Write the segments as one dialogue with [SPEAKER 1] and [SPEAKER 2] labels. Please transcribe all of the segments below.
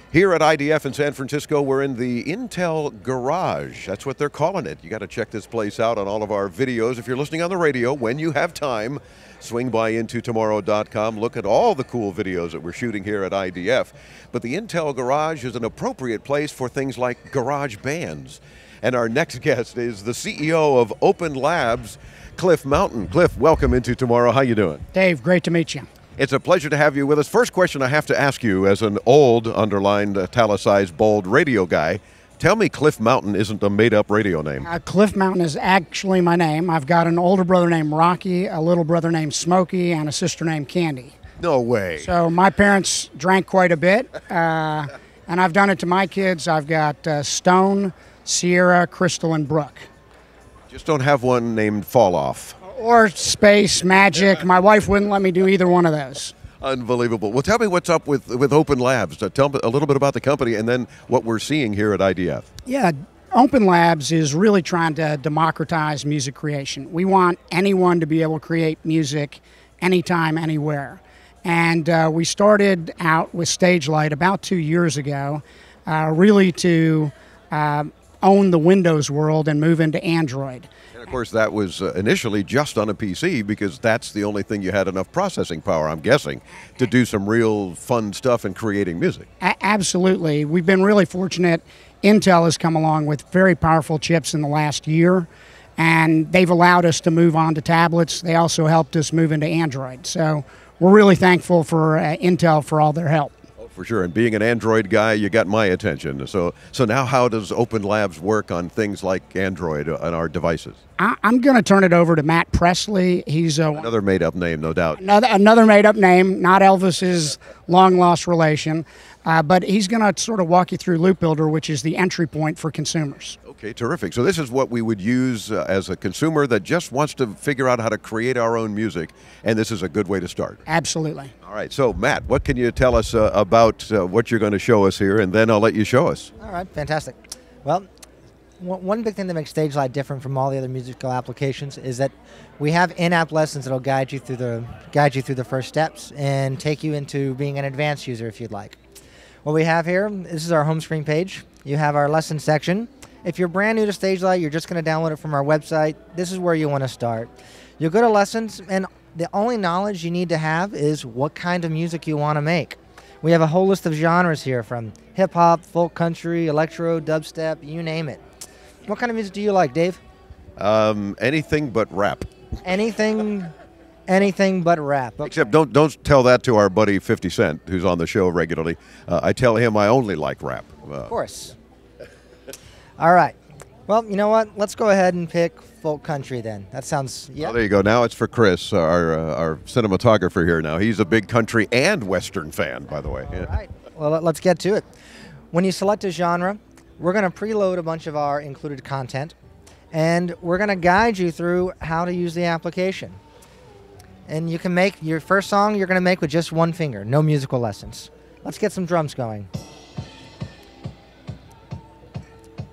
[SPEAKER 1] Here at IDF in San Francisco, we're in the Intel Garage. That's what they're calling it. You got to check this place out on all of our videos. If you're listening on the radio, when you have time, swing by intotomorrow.com. Look at all the cool videos that we're shooting here at IDF. But the Intel Garage is an appropriate place for things like garage bands. And our next guest is the CEO of OpenLabs, Cliff Mountain. Cliff, welcome into Tomorrow. How you doing?
[SPEAKER 2] Dave, great to meet you.
[SPEAKER 1] It's a pleasure to have you with us. First question I have to ask you, as an old, underlined, italicized, bold radio guy, tell me Cliff Mountain isn't a made-up radio name.
[SPEAKER 2] Cliff Mountain is actually my name. I've got an older brother named Rocky, a little brother named Smokey, and a sister named Candy.
[SPEAKER 1] No way.
[SPEAKER 2] So my parents drank quite a bit, and I've done it to my kids. I've got Stone, Sierra, Crystal, and Brooke.
[SPEAKER 1] Just don't have one named Fall Off.
[SPEAKER 2] Or Space, Magic. My wife wouldn't let me do either one of those.
[SPEAKER 1] Unbelievable. Well, tell me what's up with OpenLabs. Tell me a little bit about the company and then what we're seeing here at IDF.
[SPEAKER 2] Yeah, OpenLabs is really trying to democratize music creation. We want anyone to be able to create music anytime, anywhere. And we started out with Stage Light about 2 years ago, really to own the Windows world and move into Android.
[SPEAKER 1] And of course, that was initially just on a PC because that's the only thing you had enough processing power, I'm guessing, to do some real fun stuff in creating music.
[SPEAKER 2] Absolutely. We've been really fortunate. Intel has come along with very powerful chips in the last year, and they've allowed us to move on to tablets. They also helped us move into Android. So we're really thankful for Intel for all their help.
[SPEAKER 1] For sure, and being an Android guy, you got my attention. So now how does OpenLabs work on things like Android on our devices?
[SPEAKER 2] I'm going to turn it over to Matt Presley. He's
[SPEAKER 1] another made-up name, no doubt.
[SPEAKER 2] Another made-up name, not Elvis's long-lost relation, but he's going to sort of walk you through Loop Builder, which is the entry point for consumers.
[SPEAKER 1] Okay, terrific. So this is what we would use as a consumer that just wants to figure out how to create our own music, and this is a good way to start.
[SPEAKER 2] Absolutely.
[SPEAKER 1] All right, so Matt, what can you tell us about what you're going to show us here, and then I'll let you show us.
[SPEAKER 3] All right, fantastic. Well, one big thing that makes Stage Light different from all the other musical applications is that we have in-app lessons that'll guide you through the first steps and take you into being an advanced user if you'd like. What we have here, this is our home screen page. You have our lesson section. If you're brand new to Stage Light, you're just going to download it from our website. This is where you want to start. You'll go to lessons, and the only knowledge you need to have is what kind of music you want to make. We have a whole list of genres here, from hip-hop, folk country, electro, dubstep, you name it. What kind of music do you like, Dave?
[SPEAKER 1] Anything but rap.
[SPEAKER 3] Anything but rap. Okay.
[SPEAKER 1] Except don't tell that to our buddy 50 Cent, who's on the show regularly. I tell him I only like rap.
[SPEAKER 3] Of course. All right. Well, you know what? Let's go ahead and pick folk country then. That sounds, yeah.
[SPEAKER 1] Oh, there you go. Now it's for Chris, our cinematographer here now. He's a big country and Western fan, by the way.
[SPEAKER 3] All right. Well, let's get to it. When you select a genre, we're going to preload a bunch of our included content, and we're going to guide you through how to use the application. And you can make your first song you're going to make with just one finger, no musical lessons. Let's get some drums going.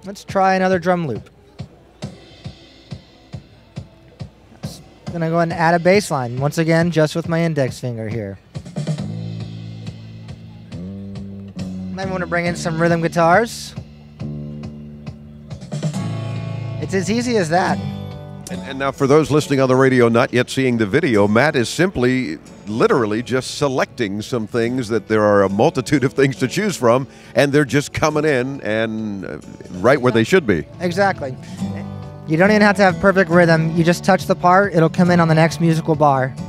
[SPEAKER 3] Let's try another drum loop. I'm going to go ahead and add a bass line, once again, just with my index finger here. Might want to bring in some rhythm guitars. It's as easy as that.
[SPEAKER 1] And now for those listening on the radio not yet seeing the video, Matt is simply, literally just selecting some things that there are a multitude of things to choose from, and they're just coming in and right where they should be.
[SPEAKER 3] Exactly. You don't even have to have perfect rhythm. You just touch the part, it'll come in on the next musical bar. Easy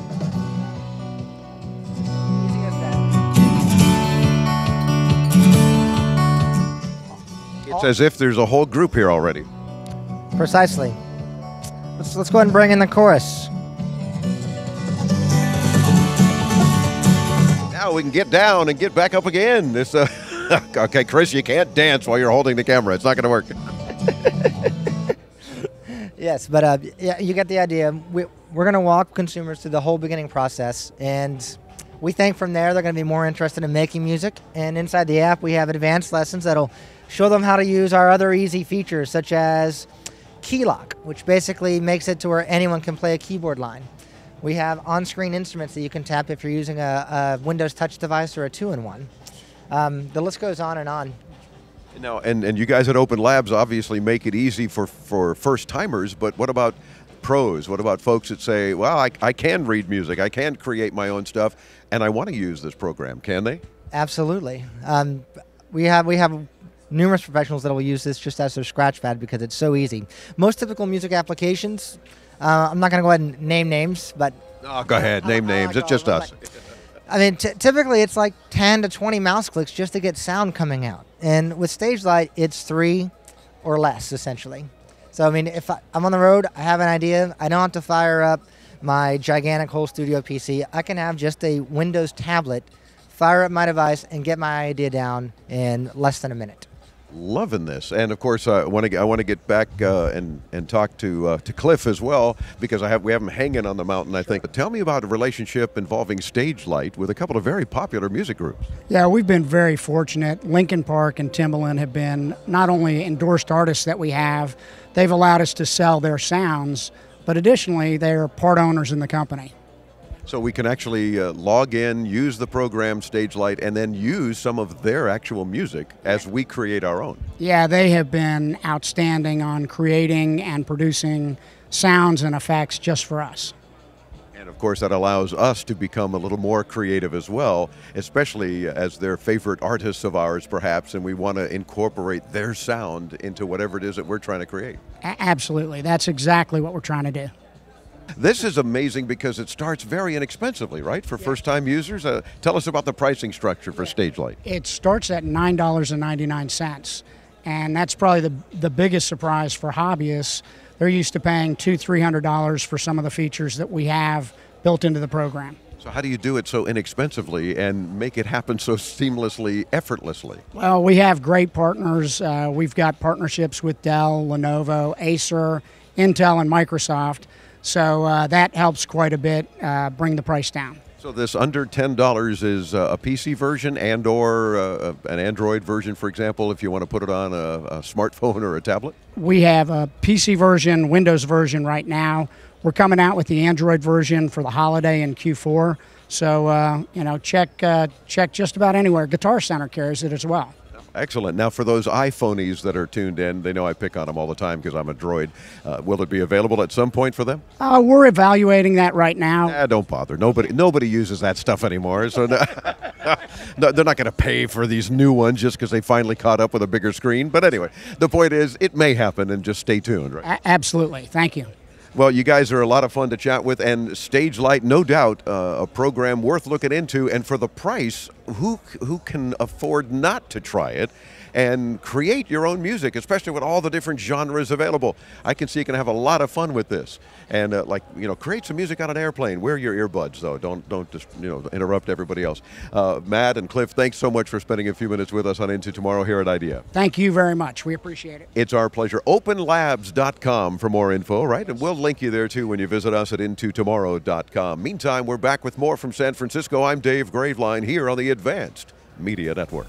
[SPEAKER 3] as that.
[SPEAKER 1] It's as if there's a whole group here already.
[SPEAKER 3] Precisely. Let's go ahead and bring in the chorus.
[SPEAKER 1] Now we can get down and get back up again. This, okay, Chris, you can't dance while you're holding the camera. It's not going to work.
[SPEAKER 3] Yes, but yeah, you get the idea. We're going to walk consumers through the whole beginning process, and we think from there they're going to be more interested in making music. And inside the app, we have advanced lessons that'll show them how to use our other easy features, such as key lock, which basically makes it to where anyone can play a keyboard line. We have on-screen instruments that you can tap if you're using a Windows Touch device or a 2-in-1. The list goes on and on.
[SPEAKER 1] Now, and you guys at OpenLabs obviously make it easy for first-timers, but what about pros? What about folks that say, well, I can read music, I can create my own stuff, and I want to use this program, can they?
[SPEAKER 3] Absolutely. We have numerous professionals that will use this just as their scratch pad because it's so easy. Most typical music applications, I'm not going to go ahead and name names, but...
[SPEAKER 1] Oh, go ahead, name names. It's just us.
[SPEAKER 3] I mean, typically it's like 10 to 20 mouse clicks just to get sound coming out. And with Stage Lite, it's 3 or less, essentially. So, I mean, if I'm on the road, I have an idea, I don't have to fire up my gigantic whole studio PC. I can have just a Windows tablet, fire up my device, and get my idea down in less than a minute.
[SPEAKER 1] Loving this, and of course I want to get back and talk to Cliff as well, because we have him hanging on the mountain, I think. But tell me about a relationship involving Stage Lite with a couple of very popular music groups.
[SPEAKER 2] Yeah, we've been very fortunate. Linkin Park and Timbaland have been not only endorsed artists that we have, they've allowed us to sell their sounds, but additionally they're part owners in the company.
[SPEAKER 1] So we can actually log in, use the program Stage Lite, and then use some of their actual music as we create our own.
[SPEAKER 2] Yeah, they have been outstanding on creating and producing sounds and effects just for us.
[SPEAKER 1] And of course that allows us to become a little more creative as well, especially as their favorite artists of ours perhaps, and we want to incorporate their sound into whatever it is that we're trying to create.
[SPEAKER 2] Absolutely, that's exactly what we're trying to do.
[SPEAKER 1] This is amazing because it starts very inexpensively, right, for first-time users? Tell us about the pricing structure for Stage Lite.
[SPEAKER 2] It starts at $9.99, and that's probably the biggest surprise for hobbyists. They're used to paying $200–300 for some of the features that we have built into the program.
[SPEAKER 1] So how do you do it so inexpensively and make it happen so seamlessly, effortlessly?
[SPEAKER 2] Well, we have great partners. We've got partnerships with Dell, Lenovo, Acer, Intel, and Microsoft. So that helps quite a bit bring the price down.
[SPEAKER 1] So this under $10 is a PC version and or an Android version, for example, if you want to put it on a smartphone or a tablet?
[SPEAKER 2] We have a PC version, Windows version right now. We're coming out with the Android version for the holiday in Q4. So, check just about anywhere. Guitar Center carries it as well.
[SPEAKER 1] Excellent. Now, for those iPhonies that are tuned in, they know I pick on them all the time because I'm a droid. Will it be available at some point for them?
[SPEAKER 2] We're evaluating that right now.
[SPEAKER 1] Don't bother. Nobody uses that stuff anymore. So no, they're not going to pay for these new ones just because they finally caught up with a bigger screen. But anyway, the point is, it may happen, and just stay tuned. Right?
[SPEAKER 2] Absolutely. Thank you.
[SPEAKER 1] Well, you guys are a lot of fun to chat with, and Stage Lite, no doubt, a program worth looking into. And for the price, who can afford not to try it and create your own music, especially with all the different genres available? I can see you can have a lot of fun with this. And create some music on an airplane. Wear your earbuds, though. Don't just interrupt everybody else. Matt and Cliff, thanks so much for spending a few minutes with us on Into Tomorrow here at IDF.
[SPEAKER 2] Thank you very much. We appreciate it.
[SPEAKER 1] It's our pleasure. OpenLabs.com for more info, right? And we'll link you there, too, when you visit us at IntoTomorrow.com. Meantime, we're back with more from San Francisco. I'm Dave Graveline here on the Advanced Media Network.